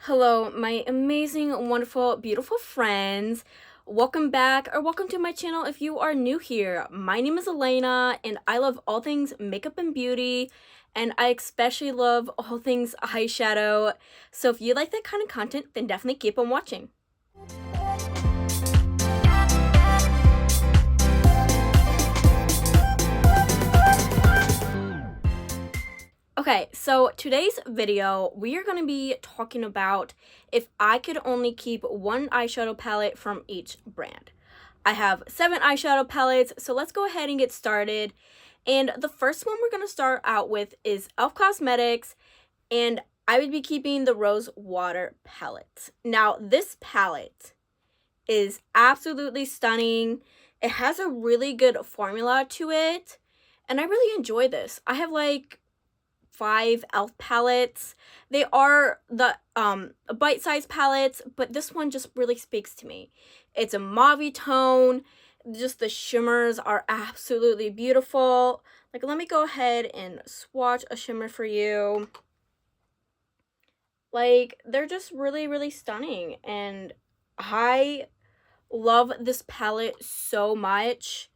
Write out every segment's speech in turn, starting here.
Hello, my amazing, wonderful, beautiful friends. Welcome back or welcome to my channel if you are new here. My name is Elena and I love all things makeup and beauty, and I especially love all things eyeshadow. So if you like that kind of content, then definitely keep on watching. Okay, so today's video, we are going to be talking about if I could only keep one eyeshadow palette from each brand. I have 7 eyeshadow palettes, so let's go ahead and get started. And the first one we're going to start out with is e.l.f. Cosmetics, and I would be keeping the Rose Water palette. Now, this palette is absolutely stunning. It has a really good formula to it, and I really enjoy this. I have like 5 e.l.f. palettes. They are the bite-sized palettes, but this one just really speaks to me. It's a mauve tone. Just the shimmers are absolutely beautiful. Like, let me go ahead and swatch a shimmer for you. Like, they're just really, really stunning, and I love this palette so much.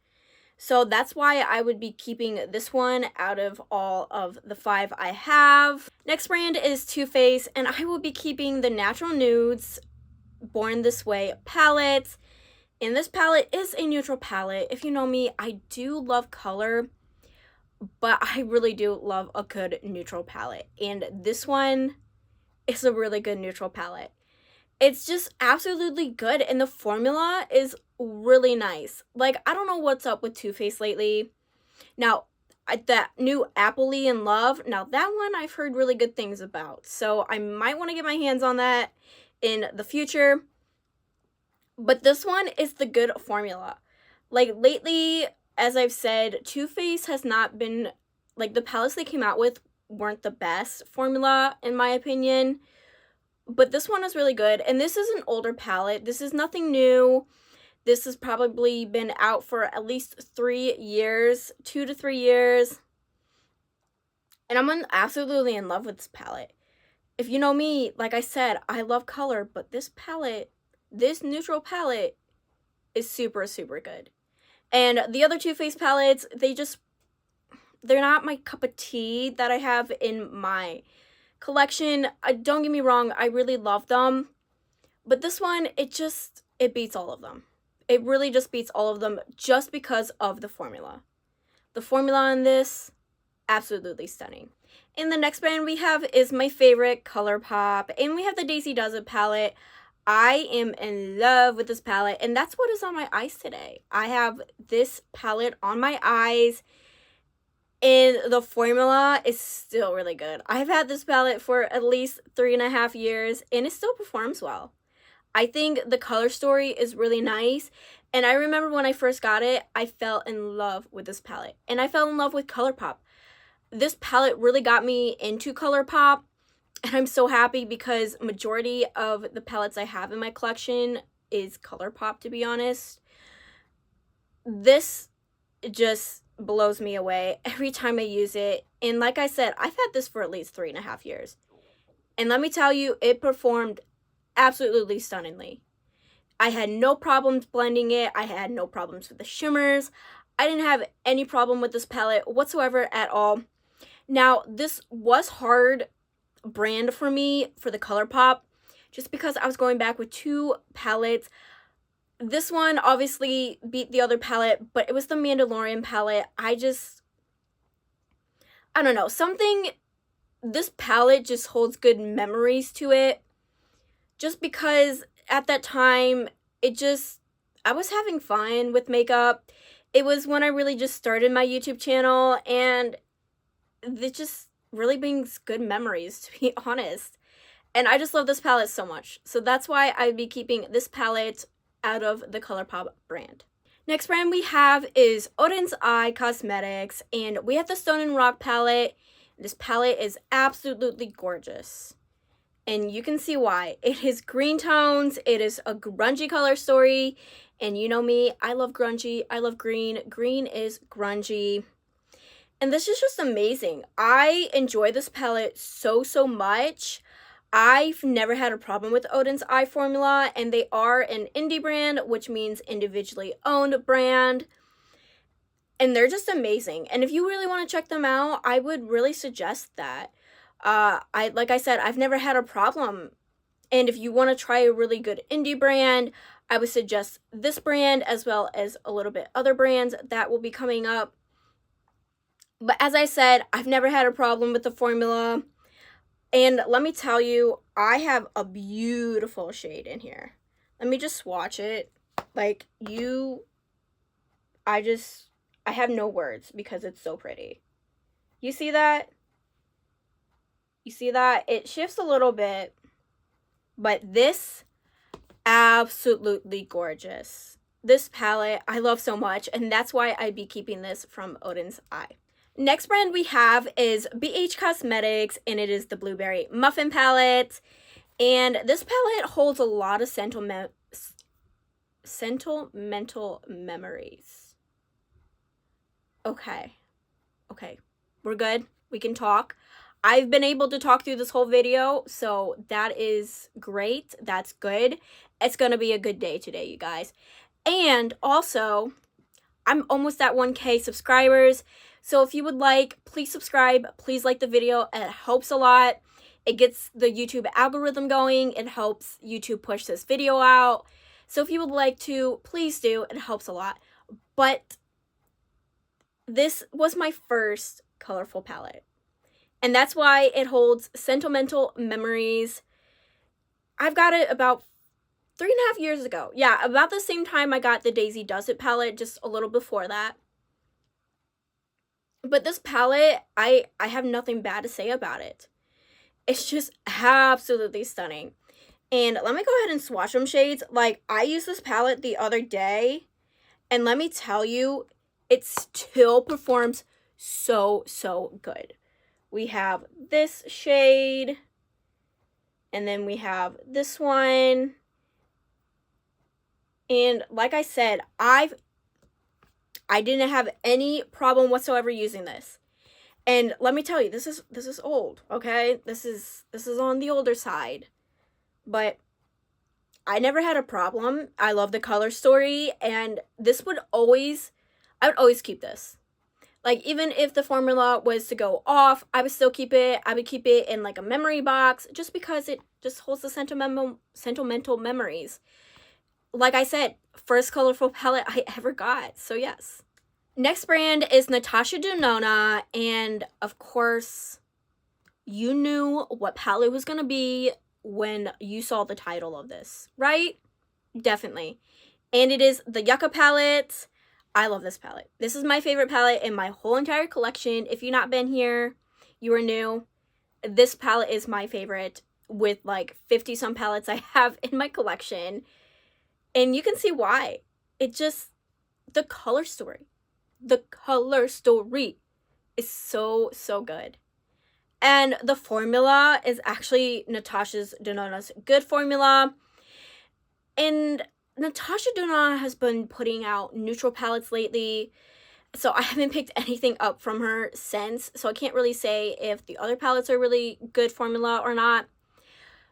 So that's why I would be keeping this one out of all of the 5 I have. Next brand is Too Faced, and I will be keeping the Natural Nudes Born This Way palette. And this palette is a neutral palette. If you know me, I do love color, but I really do love a good neutral palette. And this one is a really good neutral palette. It's just absolutely good, and the formula is really nice. Like, I don't know what's up with Too Faced lately. Now, that new Appley in Love, now that one I've heard really good things about, so I might want to get my hands on that in the future. But this one is the good formula. Like, lately, as I've said, Too Faced has not been, like, the palettes they came out with weren't the best formula, in my opinion. But this one is really good, and this is an older palette. This is nothing new. This has probably been out for at least 3 years, 2 to 3 years. And I'm absolutely in love with this palette. If you know me, like I said, I love color, but this palette, this neutral palette, is super, super good. And the other Too Faced palettes, they're not my cup of tea that I have in my collection. Don't get me wrong, I really love them, but this one, it beats all of them. It really just beats all of them just because of the formula. The formula on this, absolutely stunning. And the next brand we have is my favorite, Colourpop, and we have the Daisy Does It palette. I am in love with this palette, and that's what is on my eyes today. I have this palette on my eyes, and the formula is still really good. I've had this palette for at least 3.5 years, and it still performs well. I think the color story is really nice, and I remember when I first got it, I fell in love with this palette, and I fell in love with Colourpop. This palette really got me into Colourpop, and I'm so happy because majority of the palettes I have in my collection is Colourpop, to be honest. This just blows me away every time I use it, and like I said, I've had this for at least 3.5 years, and let me tell you, it performed absolutely stunningly. I had no problems blending it. I had no problems with the shimmers. I didn't have any problem with this palette whatsoever at all. Now, this was hard brand for me for the Colourpop, just because I was going back with 2 palettes. This one obviously beat the other palette, but it was the Mandalorian palette. I don't know, this palette just holds good memories to it, just because at that time, I was having fun with makeup. It was when I really just started my YouTube channel, and it just really brings good memories, to be honest. And I just love this palette so much. So that's why I'd be keeping this palette out of the Colourpop brand. Next brand we have is Odin's Eye Cosmetics, and we have the Stone and Rock palette. This palette is absolutely gorgeous, and you can see why. It is green tones, it is a grungy color story, and you know me, I love grungy, I love green. Green is grungy, and this is just amazing. I enjoy this palette so, so much. I've never had a problem with Odin's Eye formula, and they are an indie brand, which means individually owned brand. And they're just amazing. And if you really want to check them out, I would really suggest that. Like I said, I've never had a problem. And if you want to try a really good indie brand, I would suggest this brand as well as a little bit other brands that will be coming up. But as I said, I've never had a problem with the formula. And let me tell you, I have a beautiful shade in here. Let me just swatch it. Like, I have no words because it's so pretty. You see that? You see that? It shifts a little bit, but this, absolutely gorgeous. This palette, I love so much, and that's why I'd be keeping this from Odin's Eye. Next brand we have is BH Cosmetics, and it is the Blueberry Muffin palette. And this palette holds a lot of sentimental memories. Okay, we're good. We can talk. I've been able to talk through this whole video, so that is great. That's good. It's gonna be a good day today, you guys. And also, I'm almost at 1K subscribers, so if you would like, please subscribe, please like the video. It helps a lot. It gets the YouTube algorithm going. It helps YouTube push this video out. So if you would like to, please do. It helps a lot. But this was my first colorful palette, and that's why it holds sentimental memories. I've got it about 3.5 years ago. Yeah, about the same time I got the Daisy Does It palette, just a little before that. But this palette, I have nothing bad to say about it. It's just absolutely stunning. And let me go ahead and swatch them shades. Like, I used this palette the other day, and let me tell you, it still performs so good. We have this shade, and then we have this one. And like I said, I didn't have any problem whatsoever using this. And let me tell you, this is old, okay? This is on the older side. But I never had a problem. I love the color story, and I would always keep this. Like, even if the formula was to go off, I would still keep it. I would keep it in like a memory box just because it just holds the sentimental memories. Like I said, first colorful palette I ever got, so yes. Next brand is Natasha Denona, and of course, you knew what palette was gonna be when you saw the title of this, right? Definitely. And it is the Yucca palette. I love this palette. This is my favorite palette in my whole entire collection. If you've not been here, you are new. This palette is my favorite with like 50 some palettes I have in my collection. And you can see why. It just, the color story is so good. And the formula is actually Natasha Denona's good formula. And Natasha Denona has been putting out neutral palettes lately, so I haven't picked anything up from her since, so I can't really say if the other palettes are really good formula or not.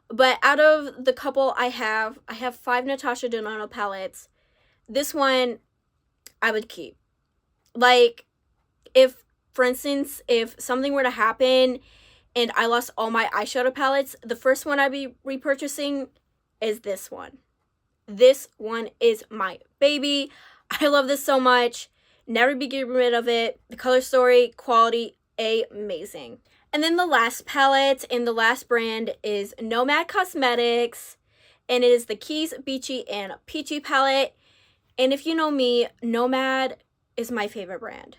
But out of the couple I have 5 Natasha Denona palettes. This one I would keep. Like, if, for instance, if something were to happen and I lost all my eyeshadow palettes, the first one I'd be repurchasing is this one. This one is my baby. I love this so much. Never be getting rid of it. The color story, quality, amazing. And then the last palette and the last brand is Nomad Cosmetics. And it is the Keys Beachy and Peachy palette. And if you know me, Nomad is my favorite brand.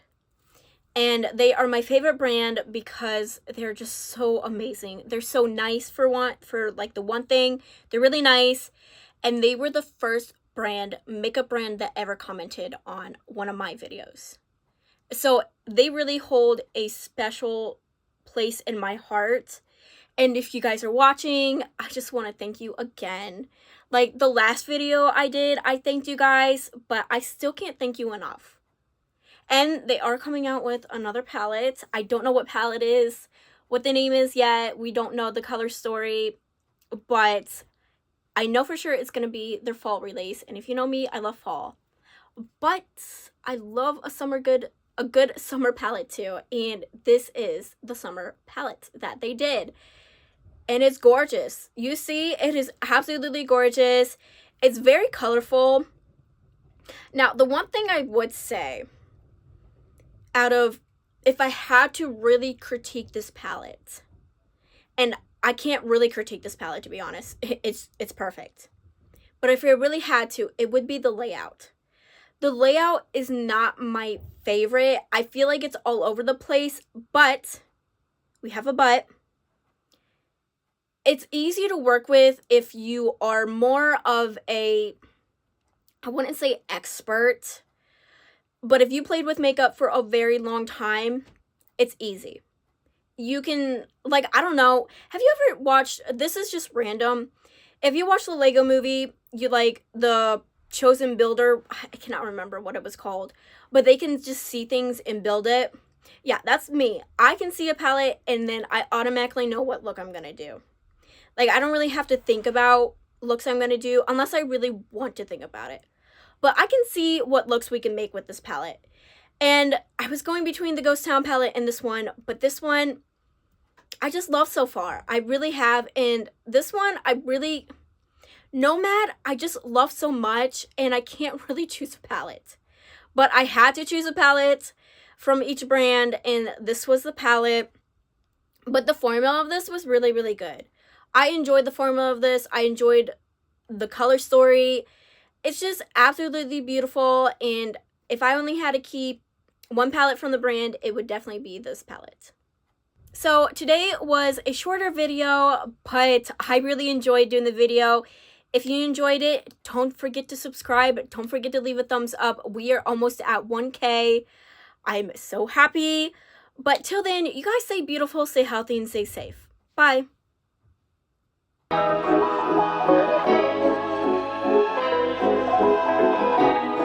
And they are my favorite brand because they're just so amazing. They're so nice for like the one thing. They're really nice. And they were the first makeup brand that ever commented on one of my videos. So they really hold a special place in my heart. And if you guys are watching, I just want to thank you again. Like the last video I did, I thanked you guys, but I still can't thank you enough. And they are coming out with another palette. I don't know what palette is, what the name is yet. We don't know the color story. but I know for sure it's going to be their fall release. And if you know me, I love fall. But I love a good summer palette too. And this is the summer palette that they did. And it's gorgeous. You see, it is absolutely gorgeous. It's very colorful. Now, the one thing I would say, if I had to really critique this palette, and I can't really critique this palette, to be honest. It's perfect. But if I really had to, it would be the layout. The layout is not my favorite. I feel like it's all over the place, but we have a but. It's easy to work with if you are more of I wouldn't say expert, but if you played with makeup for a very long time, it's easy. You can, like, I don't know, have you ever watched, this is just random, if you watch the Lego movie, you like the chosen builder, I cannot remember what it was called, but they can just see things and build it. Yeah, that's me. I can see a palette and then I automatically know what look I'm gonna do. Like, I don't really have to think about looks I'm gonna do unless I really want to think about it. But I can see what looks we can make with this palette. And I was going between the Ghost Town palette and this one, but this one I just love so far. I really have. And this one, Nomad, I just love so much, and I can't really choose a palette. But I had to choose a palette from each brand, and this was the palette. But the formula of this was really, really good. I enjoyed the formula of this. I enjoyed the color story. It's just absolutely beautiful, and if I only had to keep one palette from the brand, it would definitely be this palette. So today was a shorter video, but I really enjoyed doing the video. If you enjoyed it, don't forget to subscribe. Don't forget to leave a thumbs up. We are almost at 1K. I'm so happy. But till then, you guys stay beautiful, stay healthy, and stay safe. Bye.